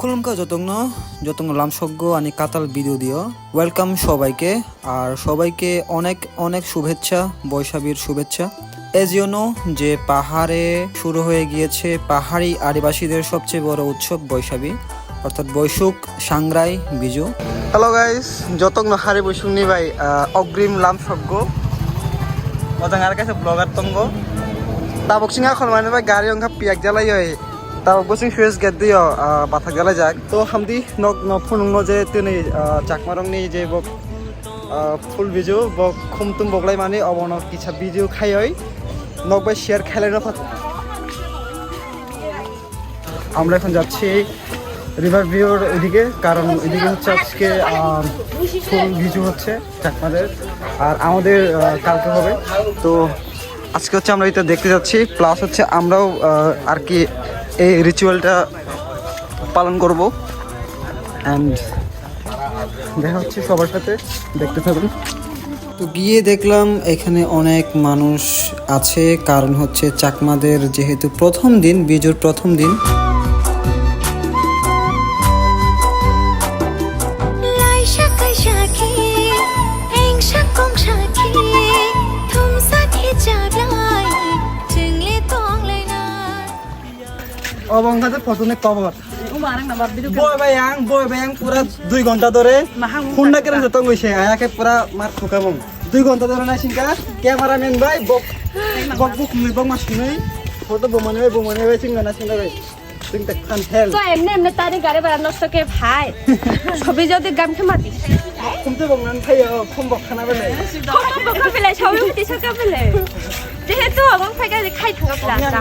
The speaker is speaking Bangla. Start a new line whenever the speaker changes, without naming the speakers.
খুলুমকা যতং লামসজ্ঞ আনি কাতাল ভিডিও দিও ওয়েলকাম সবাইকে আর সবাইকে অনেক অনেক শুভেচ্ছা বৈশাখীর শুভেচ্ছা এজ ইউ নো যে পাহাড়ে শুরু হয়ে গিয়েছে পাহাড়ি আদিবাসীদের সবচেয়ে বড় উৎসব বৈশাখী অর্থাৎ বৈশুক সাংরাই বিজু। হ্যালো গাইস যতং হারি বৈশুকনি ভাই অগ্রিম লামসজ্ঞ ওজন আর কাছে ব্লগার তঙ্গ তাবক সিংহা খলমানে ভাই গাড়ি অংখা পিয়াক জ্বালাই হয় তাবক বসিং সুয়েজ গেট দিও বাথাক জ্বালাই যাক তো হামদি নক নফুনুং যে তিনি চাকমারংনি যে বক ফুল বিজু বক খুমতুম বগলাই মানে অবন কিছা বিজু খাই হয় নক ভাই শেয়ার খেলে না আমরা এখন যাচ্ছি রিভার ভিউর ওইদিকে কারণ ওইদিকে হচ্ছে আজকে ফুল বিজু হচ্ছে চাকমাদের আর আমাদের কালকে হবে তো আজকে হচ্ছে আমরা এটা দেখতে যাচ্ছি প্লাস হচ্ছে আমরাও আর কি এই রিচুয়ালটা পালন করব অ্যান্ড দেখা হচ্ছে সবার সাথে দেখতে থাকুন। তো গিয়ে দেখলাম এখানে অনেক মানুষ আছে কারণ হচ্ছে চাকমাদের যেহেতু প্রথম দিন বিজুর প্রথম দিন অবংখাতে প্রথমে কবর বয় বাইং পুরা 2 ঘন্টা ধরে খুন্ডা কেন যেত গইছে আয়াকে পুরা মার ফুকামং 2 ঘন্টা ধরে না সিংকা ক্যামেরাম্যান ভাই বক বক মাস নই ফটো বমানে ভাই সিংগা না সিংগা ভাই সিংটা খান ফেল
তো এমনি তারি গাড়ি ভাড়া নষ্ট কে ভাই সবই যদি গাম খেমাতি
খুমতে বমনান ভাই খুম বক খানা বেলে
খুব বকা ফেলে সবই উঠি সকা ফেলে যেহেতু আমার ফাইকা খাই থাকা প্লাস্টা